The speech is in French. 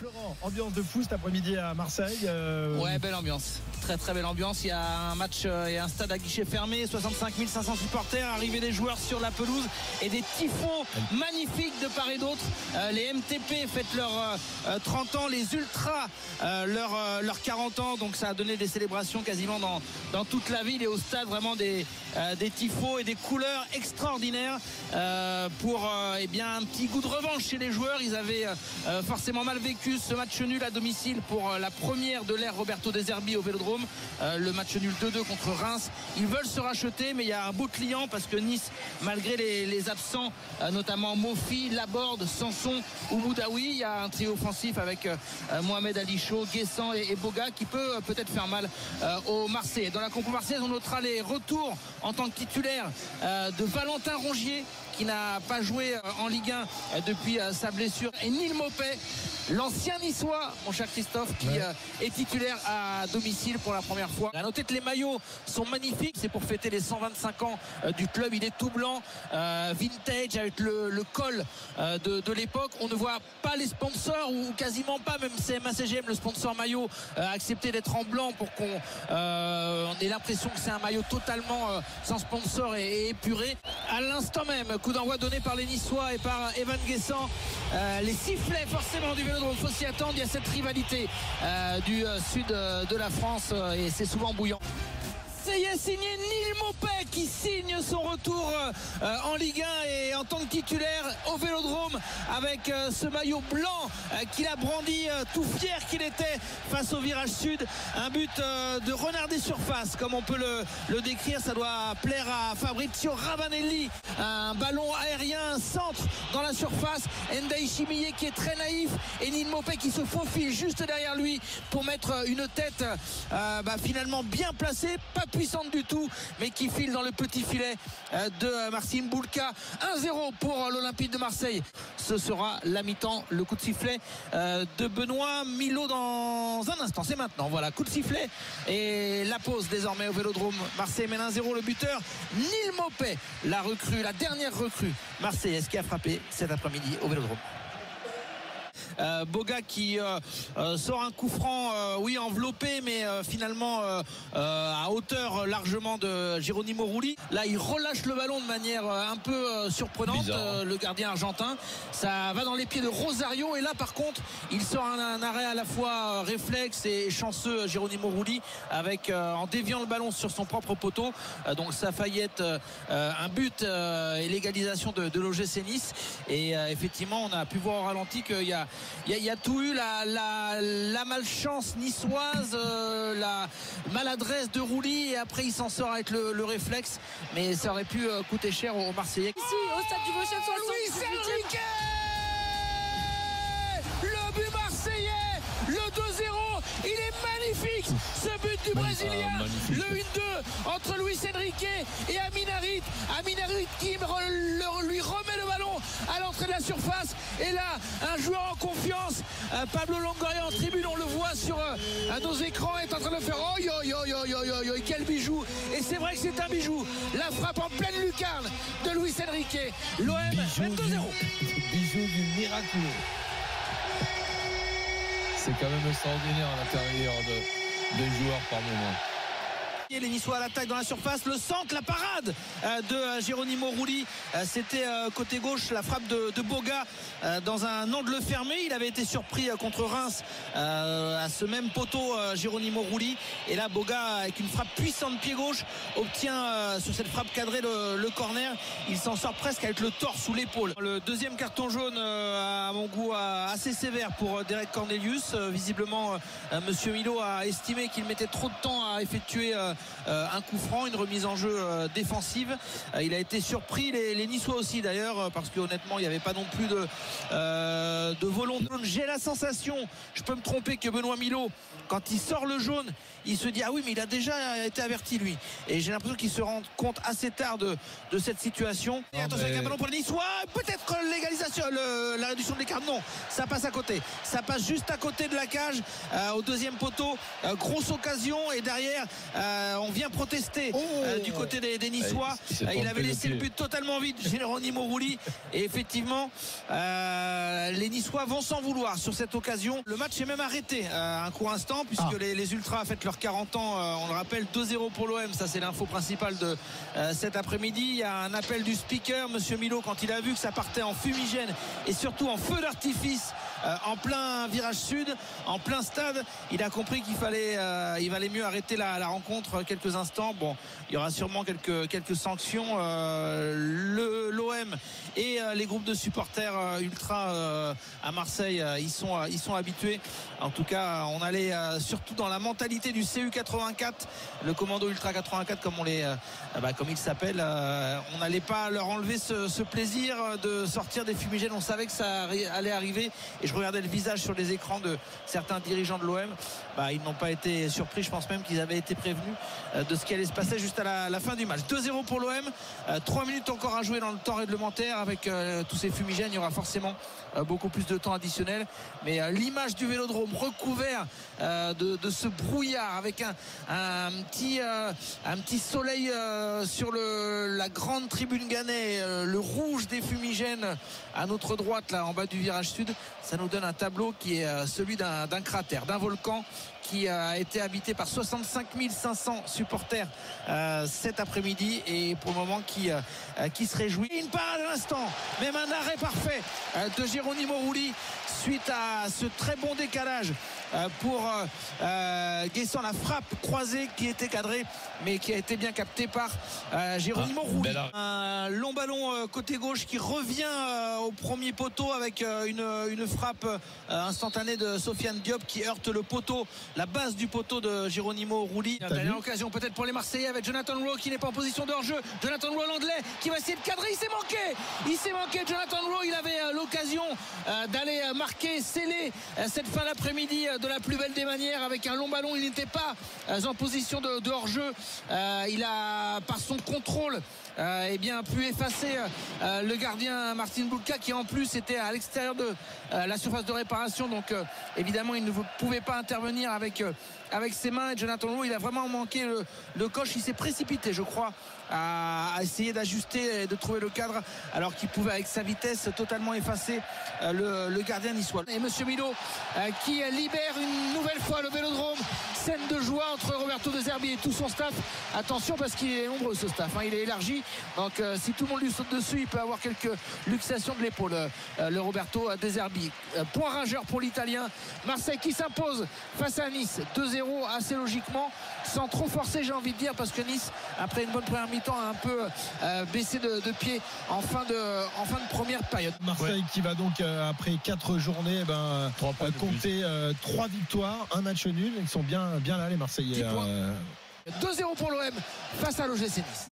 Florent, ambiance de fou cet après-midi à Marseille. Ouais, belle ambiance. Très très belle ambiance. Il y a un match et un stade à guichet fermé, 65 500 supporters, arrivée des joueurs sur la pelouse et des tifos magnifiques de part et d'autre. Les MTP fêtent leurs 30 ans, les Ultras leurs 40 ans, donc ça a donné des célébrations quasiment dans toute la ville et au stade, vraiment des tifos et des couleurs extraordinaires pour eh bien un petit goût de revanche chez les joueurs. Ils avaient forcément mal vécu ce match nul à domicile pour la première de l'ère Roberto De Zerbi au Vélodrome, le match nul 2-2 contre Reims. Ils veulent se racheter, mais il y a un beau client parce que Nice, malgré les absents, notamment Mofi, Laborde, Sanson ou Boudaoui, il y a un trio offensif avec Mohamed Ali Chaud, Guessant et Boga qui peut peut-être faire mal aux Marseillais. Dans la compo marseillaise, on notera les retours en tant que titulaire de Valentin Rongier, qui n'a pas joué en Ligue 1 depuis sa blessure, et Neil Maupay, l'ancien niçois, mon cher Christophe, qui est titulaire à domicile pour la première fois. À noter que les maillots sont magnifiques, c'est pour fêter les 125 ans du club. Il est tout blanc, vintage, avec le col de l'époque. On ne voit pas les sponsors, ou quasiment pas, même CMA-CGM, le sponsor maillot, a accepté d'être en blanc pour qu'on ait l'impression que c'est un maillot totalement sans sponsor et épuré. À l'instant même, coup d'envoi donné par les Niçois et par Evan Guessant. Les sifflets forcément du Vélodrome, faut s'y attendre. Il y a cette rivalité du sud de la France et c'est souvent bouillant. C'est signé Neil Maupay qui signe son retour en Ligue 1 et en tant que titulaire au Vélodrome avec ce maillot blanc qu'il a brandi tout fier qu'il était face au virage sud. Un but de renard des surfaces, comme on peut le décrire. Ça doit plaire à Fabrizio Ravanelli. Un ballon aérien, un centre dans la surface. Ndaï Chimillé qui est très naïf et Neil Maupay qui se faufile juste derrière lui pour mettre une tête finalement bien placée, pas puissante du tout, mais qui file dans le petit filet de Marcin Bulka. 1-0 pour l'Olympique de Marseille. Ce sera la mi-temps, le coup de sifflet de Benoît Milot dans un instant. C'est maintenant, voilà, coup de sifflet et la pause désormais au Vélodrome. Marseille mène 1-0. Le buteur Neil Maupay, la dernière recrue marseillaise qui a frappé cet après-midi au Vélodrome. Boga qui sort un coup franc, enveloppé, mais finalement à hauteur largement de Geronimo Rulli. Là il relâche le ballon de manière un peu surprenante, le gardien argentin. Ça va dans les pieds de Rosario et là par contre il sort un arrêt à la fois réflexe et chanceux, Geronimo Rulli, avec en déviant le ballon sur son propre poteau. Donc ça a failli être un but et l'égalisation de l'OGC Nice. Et effectivement on a pu voir au ralenti qu'il y a tout eu, la malchance niçoise, la maladresse de Rulli, et après il s'en sort avec le réflexe, mais ça aurait pu coûter cher aux Marseillais. Ici au stade du Vauchet, Luis Enrique, le but marseillais, le 2-0, il est magnifique ce but du Brésilien, le 1-2 entre Luis Enrique et Amin Harit qui lui remet le ballon à l'entrée de la surface. Et là un joueur en confiance, Pablo Longoria en tribune, on le voit sur nos écrans, est en train de faire quel bijou. Et c'est vrai que c'est un bijou, la frappe en pleine lucarne de Luis Enrique. L'OM 2-0. Bijou du miracle. C'est quand même extraordinaire la carrière d'un joueur par moment. Les Niçois à l'attaque dans la surface, le centre, la parade de Geronimo Rulli, c'était côté gauche, la frappe de Boga dans un angle fermé. Il avait été surpris contre Reims à ce même poteau, Geronimo Rulli, et là Boga avec une frappe puissante pied gauche obtient sur cette frappe cadrée le corner. Il s'en sort presque avec le torse sous l'épaule. Le deuxième carton jaune à mon goût assez sévère pour Derek Cornelius. Visiblement Monsieur Milot a estimé qu'il mettait trop de temps à effectuer un coup franc, une remise en jeu défensive. Il a été surpris, les Niçois aussi d'ailleurs, parce que honnêtement il n'y avait pas non plus de volonté. J'ai la sensation, je peux me tromper, que Benoît Milot, quand il sort le jaune, il se dit ah oui mais il a déjà été averti lui, et j'ai l'impression qu'il se rend compte assez tard de cette situation. Et attention avec un ballon pour les Niçois, peut-être l'égalisation, la réduction de l'écart. Non, ça passe à côté, ça passe juste à côté de la cage, au deuxième poteau. Grosse occasion, et derrière on vient protester du côté des Niçois. Il avait laissé le but totalement vide, Geronimo Rulli, et effectivement les Niçois vont s'en vouloir sur cette occasion. Le match est même arrêté un court instant puisque les Ultras fêtent leurs 40 ans, on le rappelle, 2-0 pour l'OM. Ça c'est l'info principale de cet après-midi. Il y a un appel du speaker, monsieur Milo, quand il a vu que ça partait en fumigène et surtout en feu d'artifice en plein virage sud, en plein stade. Il a compris qu'il valait mieux arrêter la rencontre quelques instants. Bon, il y aura sûrement quelques sanctions. L'OM et les groupes de supporters ultra à Marseille, ils sont habitués. En tout cas, on allait surtout dans la mentalité du CU84, le commando ultra 84 comme il s'appelle. On n'allait pas leur enlever ce plaisir de sortir des fumigènes. On savait que ça allait arriver, et je regardais le visage sur les écrans de certains dirigeants de l'OM. Ils n'ont pas été surpris. Je pense même qu'ils avaient été prévenus de ce qui allait se passer juste à la fin du match. 2-0 pour l'OM, 3 minutes encore à jouer dans le temps réglementaire. Avec tous ces fumigènes, il y aura forcément beaucoup plus de temps additionnel, mais l'image du Vélodrome recouvert de ce brouillard avec un petit soleil sur la grande tribune Gannet, le rouge des fumigènes à notre droite là en bas du virage sud, ça nous donne un tableau qui est celui d'un cratère, d'un volcan qui a été habité par 65 500 supporters cet après-midi, et pour le moment qui se réjouit. Une parade à l'instant, même un arrêt parfait de Geronimo Rulli suite à ce très bon décalage pour Guessant, la frappe croisée qui était cadrée mais qui a été bien captée par Geronimo Rulli. Un long ballon côté gauche qui revient au premier poteau avec une frappe instantanée de Sofiane Diop qui heurte le poteau, la base du poteau de Geronimo Rulli. Dernière occasion peut-être pour les Marseillais avec Jonathan Rowe qui n'est pas en position de hors-jeu. Jonathan Rowe, l'anglais, qui va essayer de cadrer. Il s'est manqué Jonathan Rowe. Il avait l'occasion d'aller marquer, sceller cette fin d'après-midi de la plus belle des manières avec un long ballon. Il n'était pas en position de hors-jeu. Il a, par son contrôle, pu effacer le gardien Martin Bulka, qui en plus était à l'extérieur de la surface de réparation, donc évidemment il ne pouvait pas intervenir avec ses mains. Et Jonathan Rowe, il a vraiment manqué le coche. Il s'est précipité, je crois, à essayer d'ajuster et de trouver le cadre, alors qu'il pouvait avec sa vitesse totalement effacer le gardien niçois. Et monsieur Milo qui libère une nouvelle fois le Vélodrome. Scène de joie entre Roberto De Zerbi et tout son staff. Attention, parce qu'il est nombreux ce staff, il est élargi, donc si tout le monde lui saute dessus, il peut avoir quelques luxations de l'épaule, le Roberto De Zerbi. Point rageur pour l'Italien. Marseille qui s'impose face à Nice 2-0 assez logiquement, sans trop forcer, j'ai envie de dire, parce que Nice, après une bonne première mi-temps, a un peu baissé de pied en fin de première période. Marseille qui va donc après 4 journées compter 3 victoires, un match nul. Ils sont bien là les Marseillais. 2-0 pour l'OM face à l'OGC Nice.